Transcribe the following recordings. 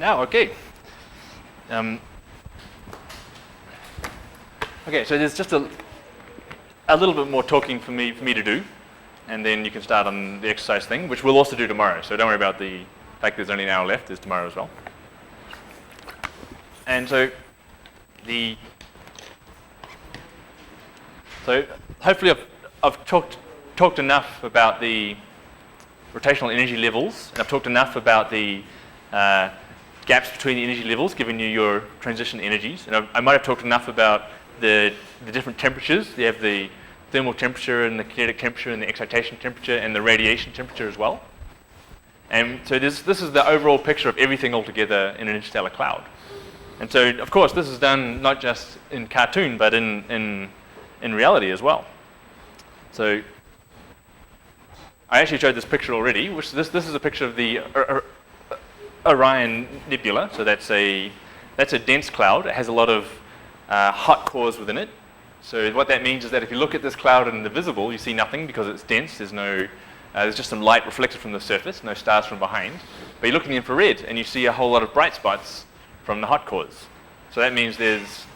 Now, okay. Okay, so there's just a little bit more talking for me to do, and then you can start on the exercise thing, which we'll also do tomorrow. So don't worry about the fact there's only an hour left. There's tomorrow as well. And so hopefully I've talked enough about the rotational energy levels, and I've talked enough about the gaps between the energy levels, giving you your transition energies. And I might have talked enough about the different temperatures. You have the thermal temperature and the kinetic temperature and the excitation temperature and the radiation temperature as well. And so this is the overall picture of everything all together in an interstellar cloud. And so, of course, this is done not just in cartoon, but in reality as well. So I actually showed this picture already, which this is a picture of the Orion Nebula. So that's a dense cloud. It has a lot of hot cores within it. So what that means is that if you look at this cloud in the visible, you see nothing because it's dense. There's just some light reflected from the surface, no stars from behind. But you look in the infrared and you see a whole lot of bright spots from the hot cores. So that means there's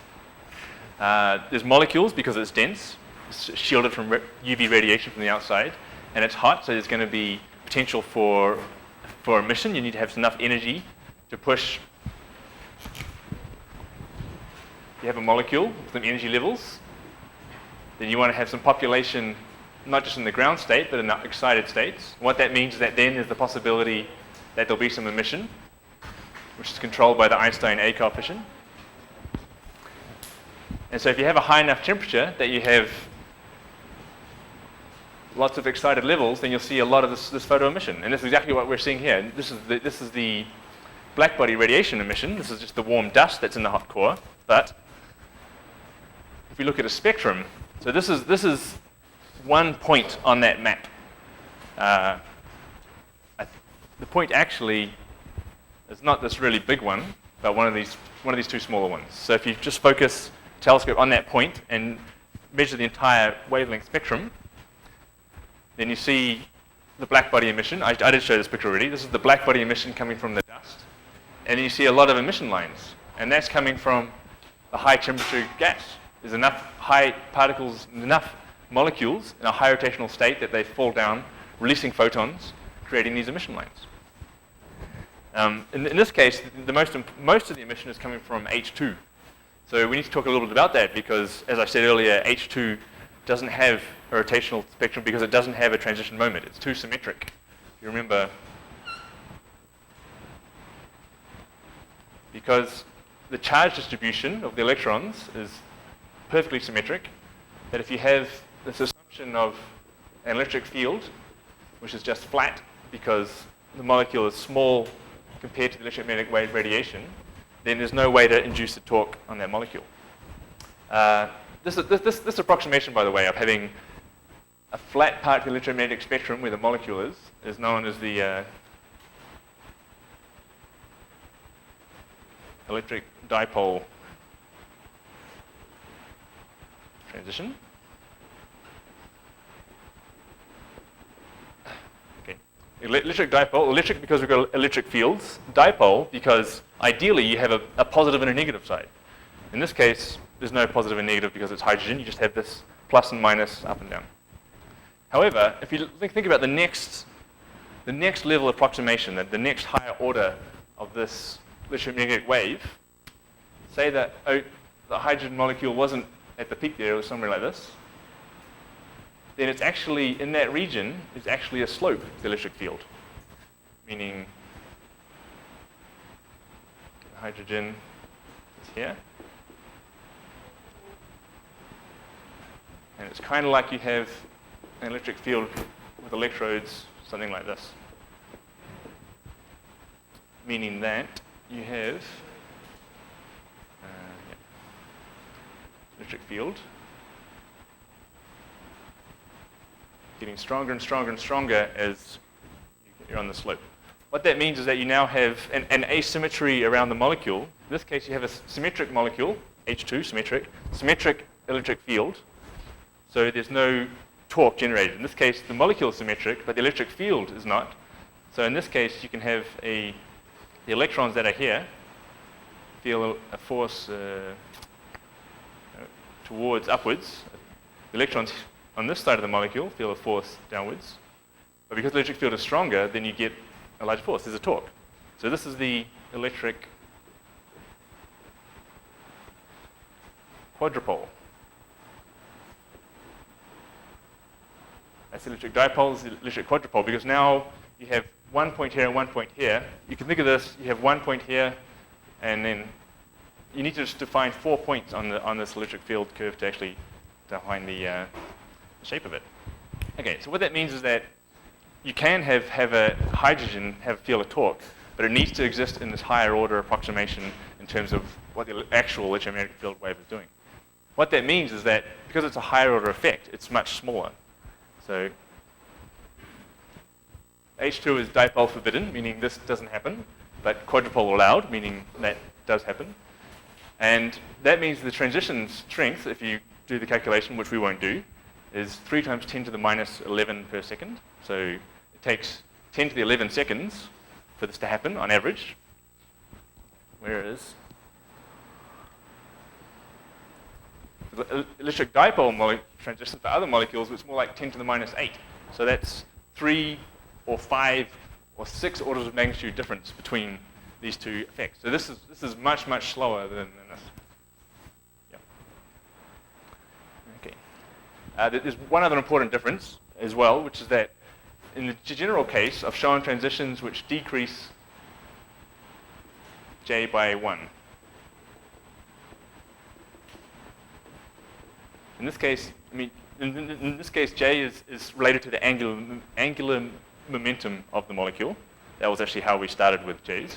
molecules because it's dense, it's shielded from UV radiation from the outside, and it's hot, so there's going to be potential for emission. You need to have enough energy to push. You have a molecule with some energy levels. Then you want to have some population, not just in the ground state, but in the excited states. What that means is that then there's the possibility that there'll be some emission, which is controlled by the Einstein A coefficient. And so if you have a high enough temperature that you have lots of excited levels, then you'll see a lot of this photo emission. And this is exactly what we're seeing here. This is the blackbody radiation emission. This is just the warm dust that's in the hot core. But if we look at a spectrum, so this is one point on that map. The point actually is not this really big one, but one of these two smaller ones. So if you just focus a telescope on that point and measure the entire wavelength spectrum, then you see the blackbody emission. I did show this picture already. This is the blackbody emission coming from the dust. And you see a lot of emission lines. And that's coming from a high temperature gas. There's enough high particles, enough molecules in a high rotational state that they fall down, releasing photons, creating these emission lines. In this case, most of the emission is coming from H2. So we need to talk a little bit about that because, as I said earlier, H2 doesn't have a rotational spectrum because it doesn't have a transition moment. It's too symmetric. If you remember, because the charge distribution of the electrons is perfectly symmetric, that if you have this assumption of an electric field, which is just flat because the molecule is small compared to the electromagnetic wave radiation, then there's no way to induce a torque on that molecule. This approximation, by the way, of having a flat part of the electromagnetic spectrum where the molecule is known as the electric dipole transition. Okay. Electric dipole, electric because we've got electric fields, dipole because ideally you have a positive and a negative side. In this case, there's no positive and negative because it's hydrogen. You just have this plus and minus up and down. However, if you think about the next level of approximation, the next higher order of this electromagnetic wave, say that the hydrogen molecule wasn't at the peak there, it was somewhere like this, then it's actually, in that region, is actually a slope to the electric field. Meaning the hydrogen is here. And it's kind of like you have an electric field with electrodes, something like this. Meaning that you have electric field getting stronger and stronger and stronger as you're on the slope. What that means is that you now have an asymmetry around the molecule. In this case, you have a symmetric molecule, H2, symmetric electric field. So there's no torque generated. In this case, the molecule is symmetric, but the electric field is not. So in this case, you can have a the electrons that are here feel a force towards upwards. The electrons on this side of the molecule feel a force downwards. But because the electric field is stronger, then you get a larger force. There's a torque. So this is the electric quadrupole. That's the electric dipole, the electric quadrupole, because now you have one point here and one point here. You can think of this, you have one point here, and then you need to just define 4 points on this electric field curve to actually define the shape of it. Okay, so what that means is that you can have a hydrogen feel a torque, but it needs to exist in this higher order approximation in terms of what the actual electromagnetic field wave is doing. What that means is that because it's a higher order effect, it's much smaller. So H2 is dipole forbidden, meaning this doesn't happen, but quadrupole allowed, meaning that does happen. And that means the transition strength, if you do the calculation, which we won't do, is 3 times 10 to the minus 11 per second. So it takes 10 to the 11 seconds for this to happen on average. Whereas the electric dipole transition for other molecules, it's more like 10 to the minus 8. So that's 3 or 5 or 6 orders of magnitude difference between these two effects. So this is much, much slower than this. Yeah. Okay. There's one other important difference as well, which is that in the general case, I've shown transitions which decrease J by 1. In this case, in this case, J is related to the angular momentum of the molecule. That was actually how we started with J's.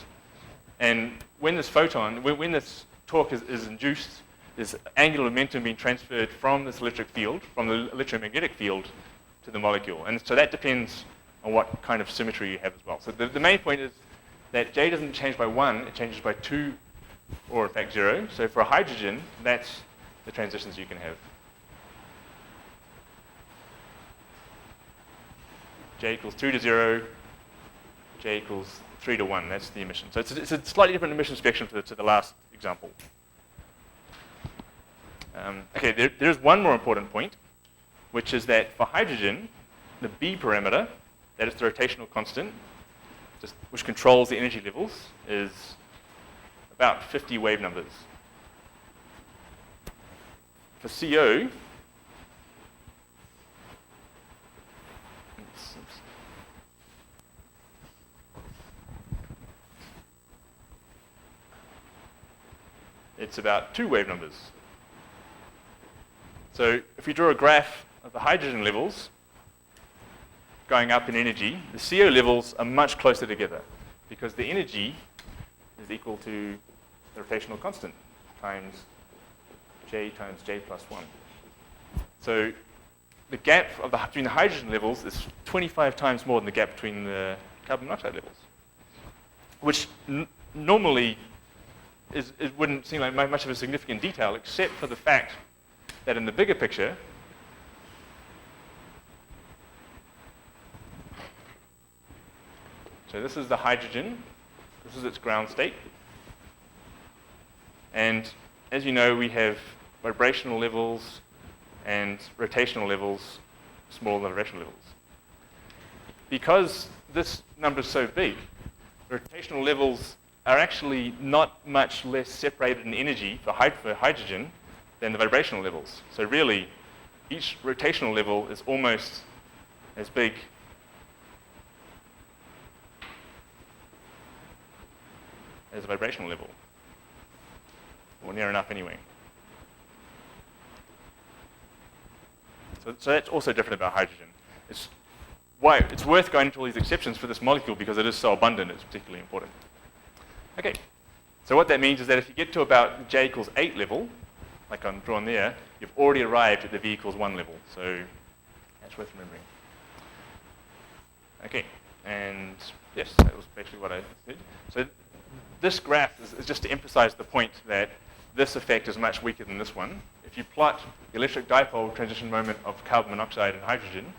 And when this photon, when this torque is induced, there's angular momentum being transferred from this electric field, from the electromagnetic field, to the molecule. And so that depends on what kind of symmetry you have as well. So the main point is that J doesn't change by 1, it changes by 2, or in fact 0. So for a hydrogen, that's the transitions you can have. J equals 2 to 0, J equals 3 to 1. That's the emission. So it's a slightly different emission spectrum to the last example. Okay, there's one more important point, which is that for hydrogen, the B parameter, that is the rotational constant, which controls the energy levels, is about 50 wave numbers. For CO, it's about 2 wave numbers. So if we draw a graph of the hydrogen levels going up in energy, the CO levels are much closer together because the energy is equal to the rotational constant times J plus 1. So the gap between the hydrogen levels is 25 times more than the gap between the carbon monoxide levels, which normally it wouldn't seem like much of a significant detail, except for the fact that in the bigger picture, so this is the hydrogen, this is its ground state, and as you know, we have vibrational levels and rotational levels smaller than rotational levels. Because this number is so big, rotational levels are actually not much less separated in energy for hydrogen than the vibrational levels. So really, each rotational level is almost as big as a vibrational level, or near enough anyway. So that's also different about hydrogen. It's worth going into all these exceptions for this molecule because it is so abundant, it's particularly important. Okay, so what that means is that if you get to about J equals 8 level, like I'm drawn there, you've already arrived at the V equals 1 level. So that's worth remembering. Okay, and yes, that was basically what I said. So this graph is just to emphasize the point that this effect is much weaker than this one. If you plot the electric dipole transition moment of carbon monoxide and hydrogen,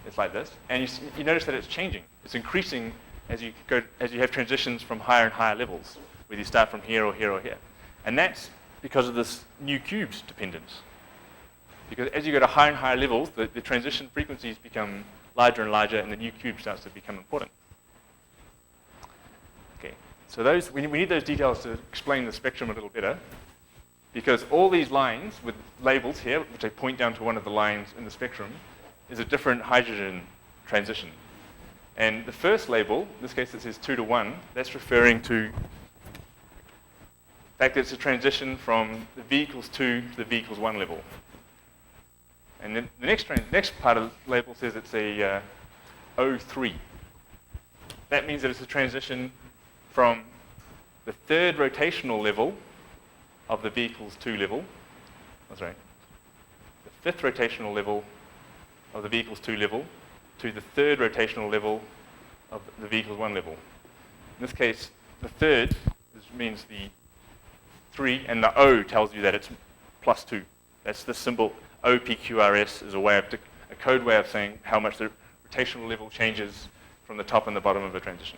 it's like this. And you notice that it's changing. It's increasing as you have transitions from higher and higher levels, whether you start from here or here or here. And that's because of this new cubes dependence. Because as you go to higher and higher levels, the transition frequencies become larger and larger, and the new cube starts to become important. Okay, so we need those details to explain the spectrum a little better, because all these lines with labels here, which I point down to one of the lines in the spectrum, is a different hydrogen transition. And the first label, in this case it says 2 to 1, that's referring to the fact that it's a transition from the V equals 2 to the V equals 1 level. And then the next part of the label says it's a O3. That means that it's a transition from the third rotational level of the V equals 2 level, the fifth rotational level of the V equals 2 level to the third rotational level of the V equals 1 level. In this case, the third means the 3, and the O tells you that it's plus 2. That's the symbol. OPQRS is a code way of saying how much the rotational level changes from the top and the bottom of a transition.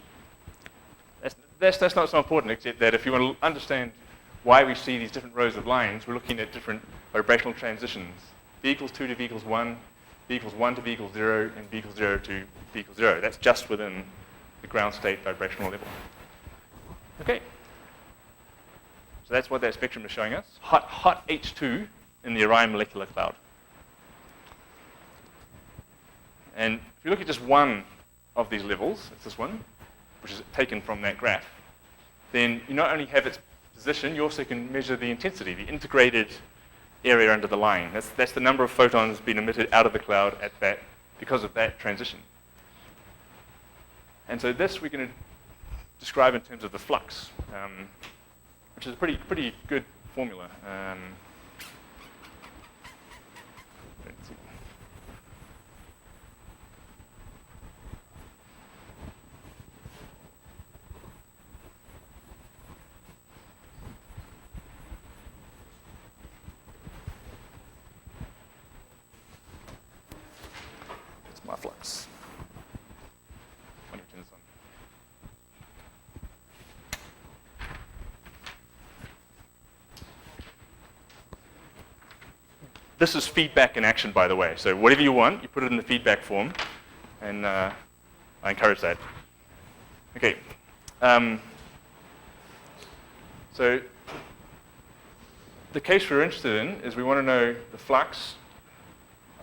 That's not so important, except that if you want to understand why we see these different rows of lines, we're looking at different vibrational transitions. V equals 2 to V equals 1, V equals 1 to V equals 0, and V equals 0 to V equals 0. That's just within the ground state vibrational level. Okay. So that's what that spectrum is showing us. Hot H2 in the Orion molecular cloud. And if you look at just one of these levels, it's this one, which is taken from that graph, then you not only have its position, you also can measure the intensity, the integrated area under the line. That's the number of photons being emitted out of the cloud at that, because of that transition. And so this we're going to describe in terms of the flux, which is a pretty good formula. Let's see. It's my flux. Let me turn this on. This is feedback in action, by the way. So whatever you want, you put it in the feedback form, and I encourage that. Okay. So the case we're interested in is we want to know the flux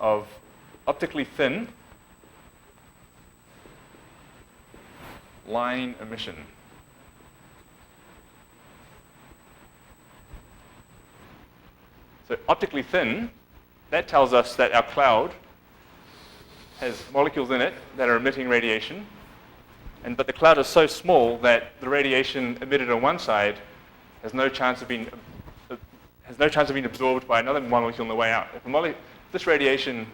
of optically thin line emission. So optically thin, that tells us that our cloud has molecules in it that are emitting radiation, but the cloud is so small that the radiation emitted on one side has no chance of being absorbed by another molecule on the way out. If this radiation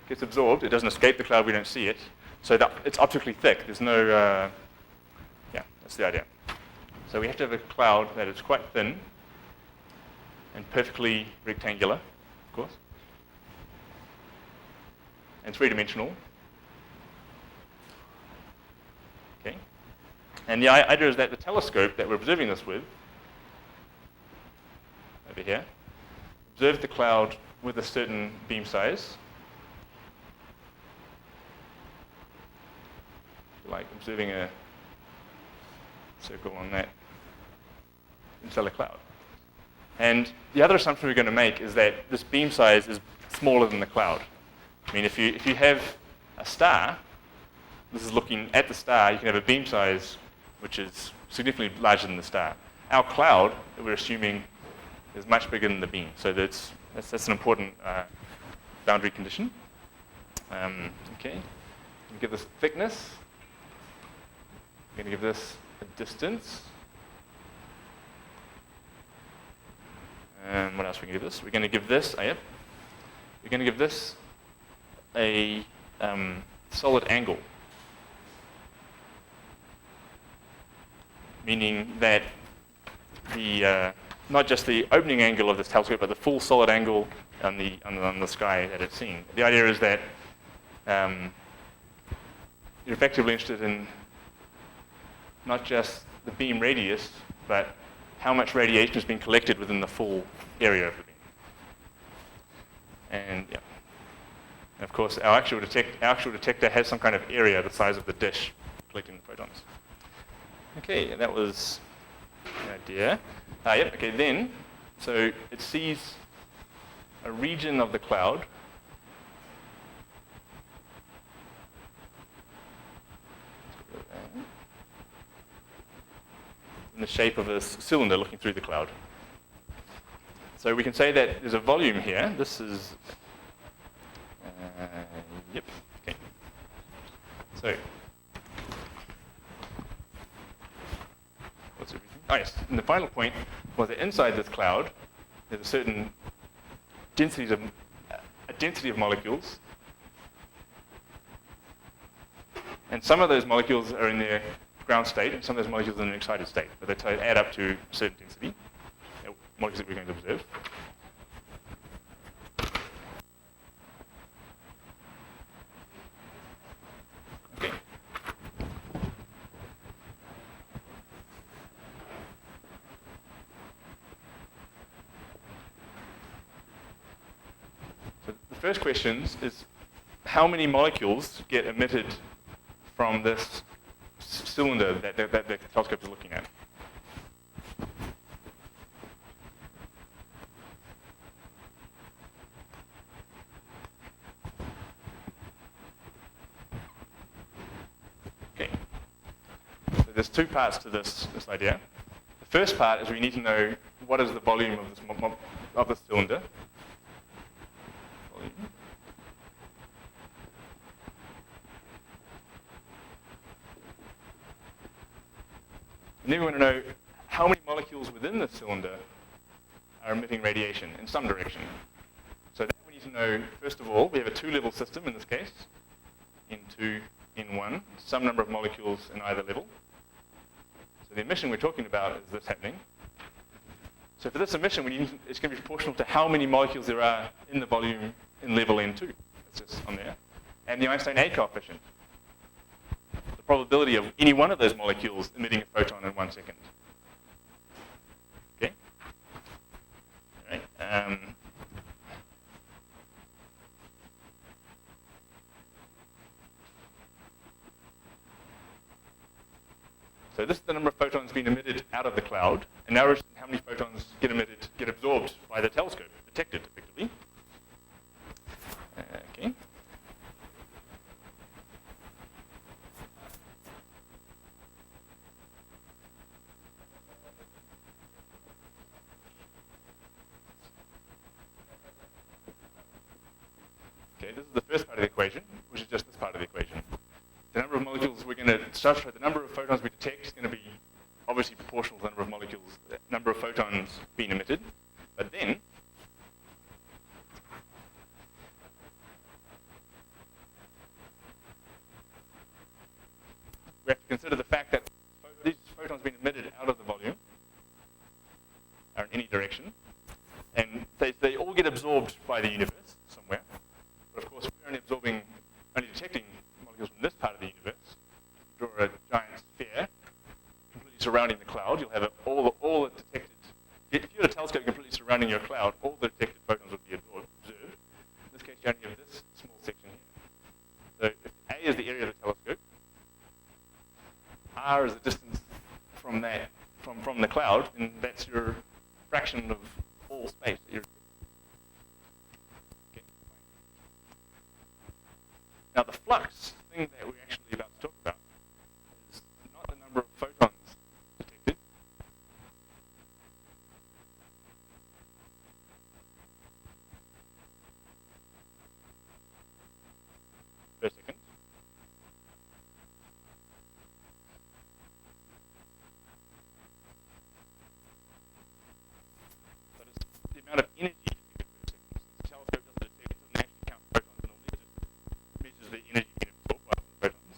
gets absorbed, it doesn't escape the cloud, we don't see it, so that it's optically thick. There's no, that's the idea. So we have to have a cloud that is quite thin and perfectly rectangular, of course, and three-dimensional. Okay. And the idea is that the telescope that we're observing this with, over here, observes the cloud with a certain beam size, like observing a circle on that interstellar cloud. And the other assumption we're going to make is that this beam size is smaller than the cloud. I mean, if you have a star, this is looking at the star, you can have a beam size which is significantly larger than the star. Our cloud, that we're assuming, is much bigger than the beam. So that's an important boundary condition. Okay, we give this thickness. We're going to give this a distance. And what else are we going to give this? We're going to give this, we're going to give this a solid angle. Meaning that the not just the opening angle of this telescope, but the full solid angle on the sky that it's seeing. The idea is that you're effectively interested in not just the beam radius, but how much radiation has been collected within the full area of the beam. And yeah. And of course, our actual detector has some kind of area the size of the dish collecting the photons. Okay, that was the idea. Yep, okay, then, so it sees a region of the cloud in the shape of a cylinder looking through the cloud. So we can say that there's a volume here. This is, yep, okay. So, what's everything? Oh yes, and the final point was that inside this cloud, there's a certain density of molecules. And some of those molecules are in their ground state, and some of those molecules are in an excited state. But they add up to a certain density, molecules that we're going to observe. Okay. So the first question is how many molecules get emitted from this cylinder that the telescope is looking at. Okay. So there's two parts to this idea. The first part is we need to know what is the volume of this cylinder. Volume. And then we want to know how many molecules within the cylinder are emitting radiation in some direction. So that we need to know, first of all, we have a two-level system in this case, N2, N1, some number of molecules in either level. So the emission we're talking about is this happening. So for this emission, it's going to be proportional to how many molecules there are in the volume in level N2. That's just on there. And the Einstein A coefficient. The probability of any one of those molecules emitting a photon in 1 second. Okay? All right. So this is the number of photons being emitted out of the cloud, and now we're interested in how many photons get absorbed by the telescope, detected effectively. Okay. Okay, this is the first part of the equation, which is just this part of the equation. The number of molecules we're going to subtract, the number of photons we detect is going to be obviously proportional to the number of molecules, the number of photons being emitted. But then, we have to consider the fact that these photons being emitted out of the volume are in any direction, and they all get absorbed by the universe somewhere. But of course, we're only detecting molecules from this part of the universe. Draw a giant sphere completely surrounding the cloud. You'll have all the detected. If you had a telescope completely surrounding your cloud, all the detected photons would be observed. In this case, you only have this small section here. So if A is the area of the telescope, R is the distance from the cloud, and that's your fraction of all space that you're. Okay. Now the flux thing that we're actually about to talk about is not the number of photons detected. Per second. But it's the amount of energy detected per second. The telescope doesn't detect, it doesn't actually count photons normally, it just measures the energy being absorbed by the photons.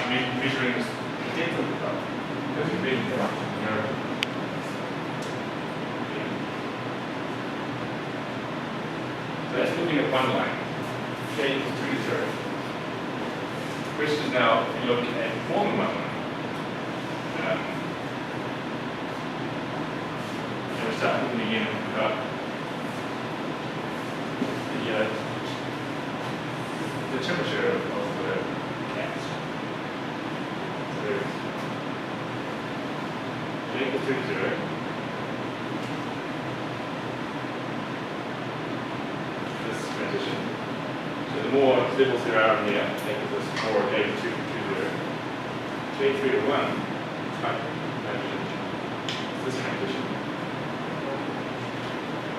about measuring the depth of the cloud. Because you measure the numerical. So that's looking at one line. J equals 2 to 0. The question is now, if you look at more than one line, and we start looking again about the temperature of the gas. So there's J equals 2 to 0. This transition. So the more levels there are in here, that gives us more J equals 2 to 0. J3 to 1 type hydrogen. This transition.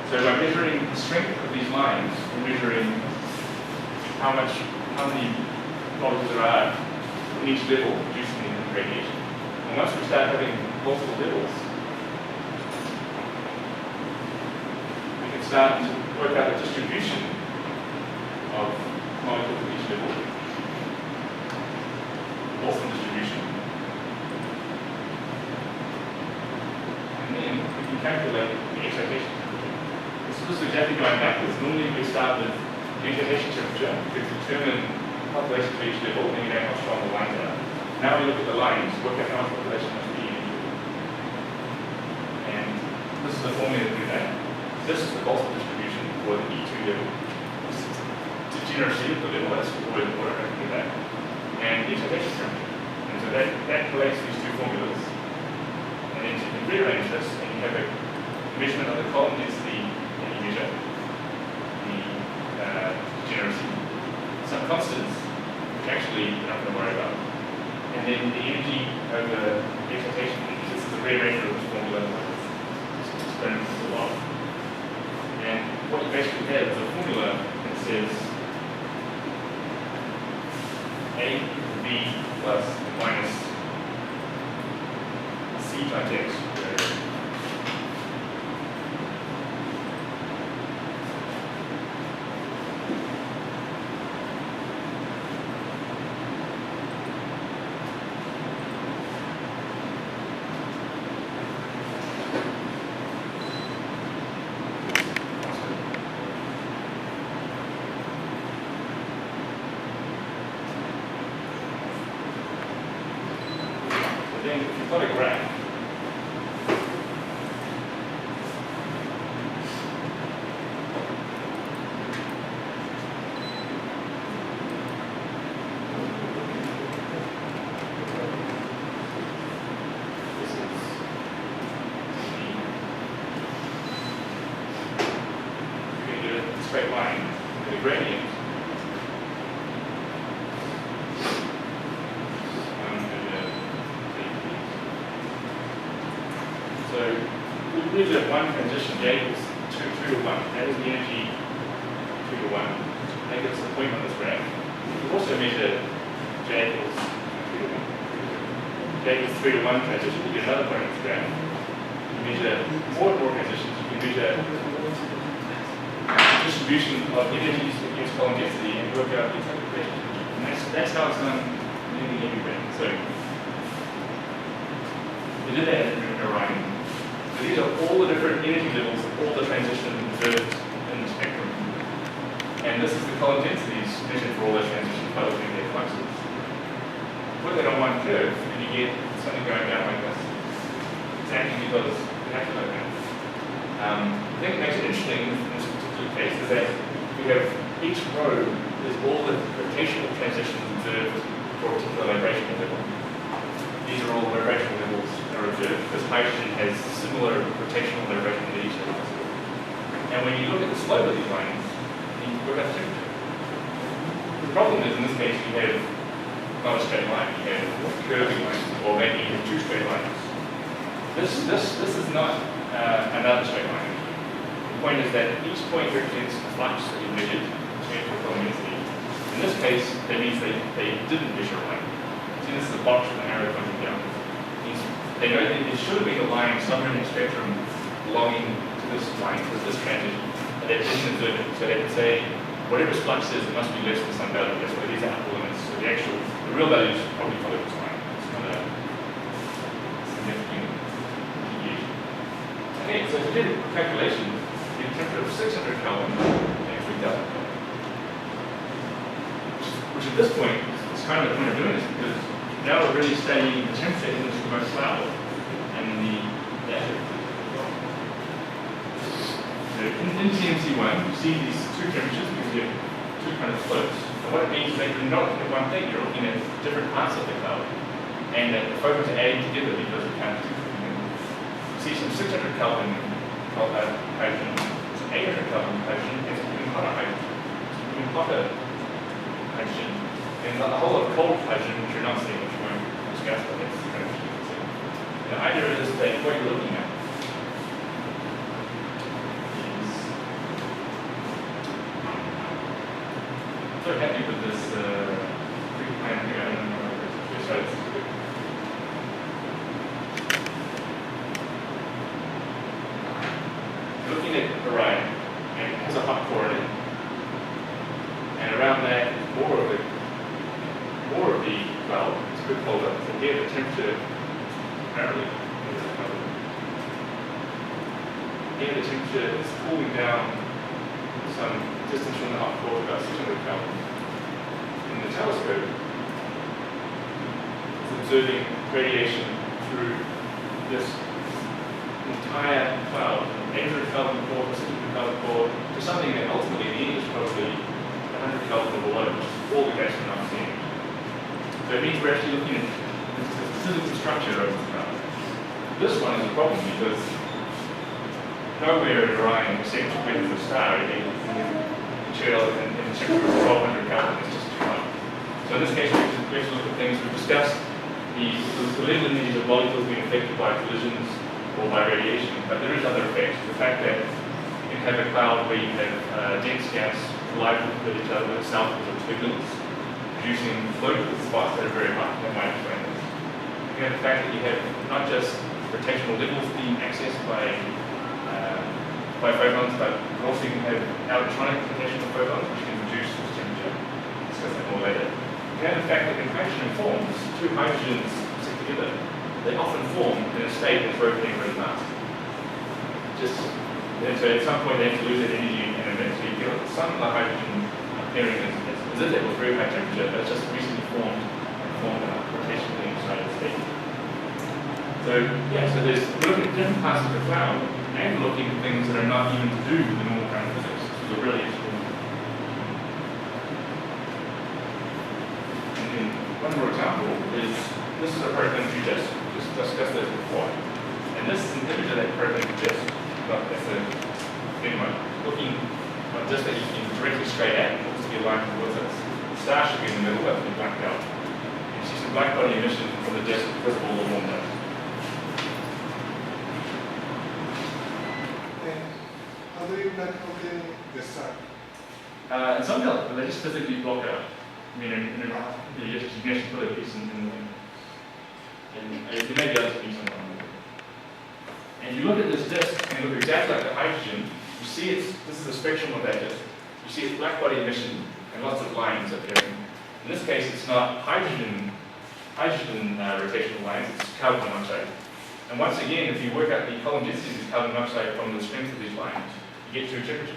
So by measuring the strength of these lines, we're measuring how many molecules there are in each level producing the radiation. And once we start having multiple levels, we can start to work out the distribution of molecules at each level, Boltzmann distribution. And then we can calculate the excitation temperature. This is exactly going backwards. Normally we start with the excitation temperature to determine population for each level, and you know how strong the lines are. Now we look at the lines, work out how much population must be in each level. And this is the formula to do that. This is the Boltzmann distribution for the E2 level. Degeneracy of the level, that's what we're going to do that. And the excitation temperature. And so that collates these two formulas. And then you can rearrange this, and you have a measurement of the column density, and you measure the degeneracy. Some constants, which actually you're not going to worry about. And then the energy over the excitation, this is a rearrangement of this formula. It's experiment a lot. And what you basically have is a formula that says A equals B plus minus C times X. Then if you plot a graph, this is the straight line, the gradient. So we measure one transition, J equals 2 to 1. That is the energy 2 to 1. That gives us the point on this graph. We also measure J equals 3 to 1. J equals 3 to 1 transition, you get another point on this graph. You measure more and more transitions, you can measure distribution of energies against column density and work out the exact equation. And that's how it's done nearly everywhere. So we did that in Orion. So these are all the different energy levels of all the transitions observed in the spectrum. And this is the column densities measured for all those transitions by looking at their fluxes. Put that on one curve, and you get something going down like this. Exactly because it has to like that. The thing that makes it interesting in this particular case is that we have each row is all the rotational transitions observed for a particular vibrational level. These are all the vibrational levels that are observed because hydrogen has similar rotational vibration to each other. And when you look at the slope of these lines, you work out the temperature. The problem is in this case you have not a straight line, you have curving lines, or maybe you have two straight lines. This is not another straight line. The point is that each point represents a flux that you measured to change the column density. In this case, that means they didn't measure a line. See, this is the box with an arrow pointing down. They know that there should have been a line somewhere in the spectrum belonging to this line, to this transition, and they didn't observe it. So they can say, whatever flux is, it must be less than some value. That's why these are upper limits. So the real value is probably follow this line. It's not a significant deviation. Okay, so if you did a calculation, you get a temperature of 600 Kelvin and 3000 Kelvin. Which at this point is kind of the point of doing this, because now we're really studying the temperature in this remote cloud and the atmosphere. So in TMC1, you see these two temperatures because you have two kind of floats. And what it means is that you're not looking at one thing, you're looking at different parts of the cloud. And that the photons are adding together because we can't do something. You see some 600 Kelvin hydrogen, some 800 Kelvin hydrogen, and some even hotter hydrogen. Some even hotter hydrogen. And a whole lot of cold hydrogen, which you're not seeing, which you won't discuss, but that's the kind of thing you can see. And the idea is that what you're looking at is I'm so happy with this pre-planned here. I don't know if it's just you're looking at Orion, and it has a hot core in it. And around that, more of the cloud is a bit colder. So here the temperature apparently is colder. Here the temperature is cooling down some distance from the hot core, about 600 Kelvin. In the telescope, it's observing radiation through this entire cloud, 800 Kelvin core to 600 Kelvin core, to something that ultimately in the end is probably 100 Kelvin or below, which is all the gas we're not seeing. So it means we're actually looking at the physical structure of the cloud. This one is a problem because nowhere in Orion, except with the star, the material in the temperature of 1200 Kelvin is just too hot. So in this case, we have to look at things. We've discussed the level energies of molecules being affected by collisions or by radiation, but there is other effects. The fact that you can have a cloud where you have dense gas colliding with each other itself because of turbulence, producing floatable spots that are very hot. That might explain this. You have the fact that you have not just rotational levels being accessed by photons, but also you can have electronic rotational photons, which can reduce this temperature. We'll discuss that more later. You have the fact that when hydrogen forms, two hydrogens stick together, they often form in a state that's rotating very fast. And so at some point they have to lose that energy and eventually you get some of the hydrogen appearing as if it was very high temperature, but it's just recently formed in a rotationally excited state. So yeah, so we're looking at different parts of the cloud and looking at things that are not even to do with the normal kind of physics. This is a really interesting. And one more example is this is a proton disk. Just discussed this before. And this is an image of that proton disk. Well, that's a thin one. Looking on a disk that you can directly straight at, looks to be aligned towards us. The star should be in the middle, that's been blacked out. You see some blackbody emission from the disk visible or warmed up. How do you black out the star? In some cases, they just physically block it out. I mean, you just put a piece in the and you may be able to do something on it. And you look at this disk and look exactly like the hydrogen, you see this is a spectrum of that disk. You see it's blackbody emission and lots of lines appearing. In this case, it's not hydrogen rotational lines, it's carbon monoxide. And once again, if you work out the column densities of carbon monoxide from the strength of these lines, you get two temperatures.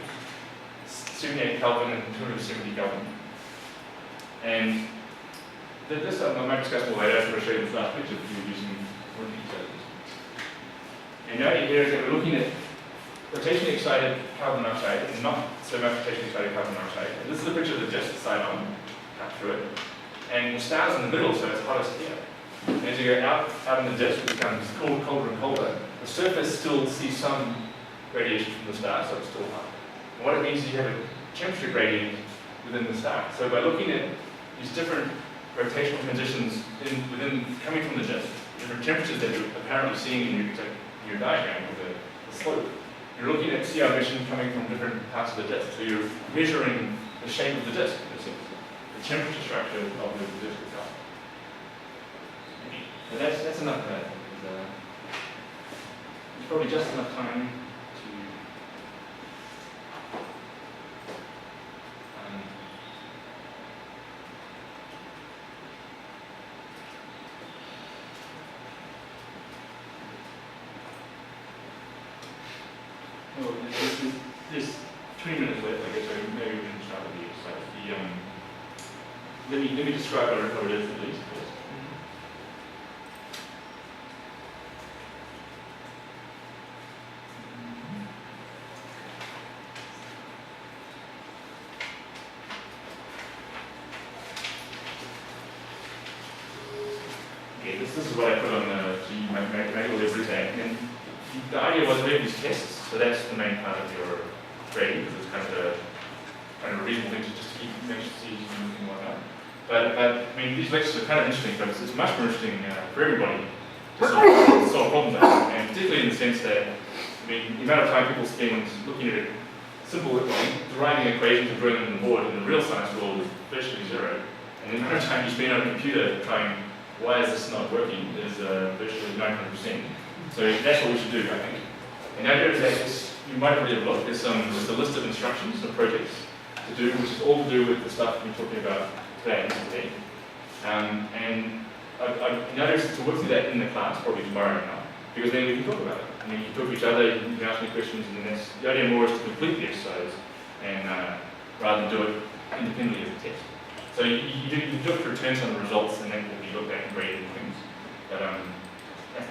78 Kelvin and 270 Kelvin. And this I might discuss more later after I show you this last picture if you're using more details. And the idea here is that we're looking at rotationally excited carbon monoxide and not so much rotationally excited carbon monoxide. And this is a picture of the disk side on, cut through it. And the star's in the middle, so it's hottest here. And as you go out in the disk, it becomes colder and colder. The surface still sees some radiation from the star, so it's still hot. And what it means is you have a temperature gradient within the star. So by looking at these different rotational transitions coming from the disk, different temperatures that you're apparently seeing in your diagram of the slope, you're looking at CR emission coming from different parts of the disk. So you're measuring the shape of the disk, in a sense, the temperature structure of the disk itself. And that's enough of that. There's probably just enough time to Oh, there's 20 minutes left, I guess, so maybe we can start with the exercise. Let me describe how it is at least first. Okay, this is what I put on the manual every day. And the idea was to make these tests, so that's the main part of your grading, because it's kind of a reasonable thing to just keep make sure see and whatnot. But I mean, these lectures are kind of interesting, but it's much more interesting for everybody to solve problems like that. And particularly in the sense that, I mean, the amount of time people spend looking at a simple, deriving equations and drawing them on the board in the real science world is virtually zero. And the amount of time you spend on a computer trying, why is this not working, is virtually 900%. So that's what we should do, I think. And the idea is that you might have already looked, there's just a list of instructions and projects to do, which is all to do with the stuff we're talking about today and today. And I noticed to work through that in the class, probably tomorrow now, because then we can talk about it. I mean, you can talk to each other, you can ask me questions, and then the idea more is to complete the exercise, and rather than do it independently as a test. So you look for returns on the results, and then will be looked at and graded and things. But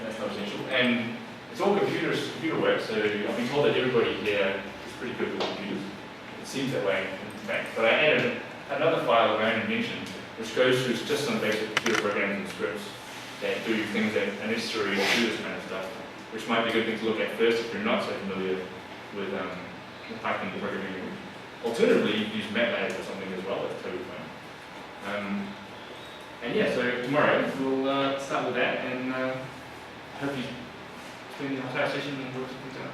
that's not essential. And it's all computer work, so I've been told that everybody here is pretty good with computers. It seems that way, in fact. But I added another file of my own invention, which goes through just some basic computer programs and scripts that do things that are necessary to do this kind of stuff, which might be a good thing to look at first if you're not so familiar with Python programming. Alternatively, you can use MATLAB or something as well, that's totally fine. And yeah, so tomorrow we'll start with that, and hope you spend the entire session and work some things out.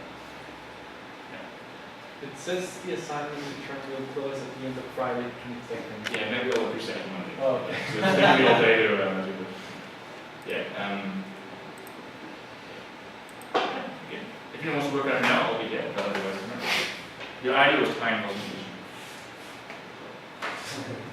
It says the assignment will close at the end of Friday, 22nd. Yeah, maybe I'll appreciate it Monday. Oh, okay. So it's going to be all day to yeah. Again, if anyone wants to work on it now, I'll be here, but otherwise, your idea was time, wasn't it?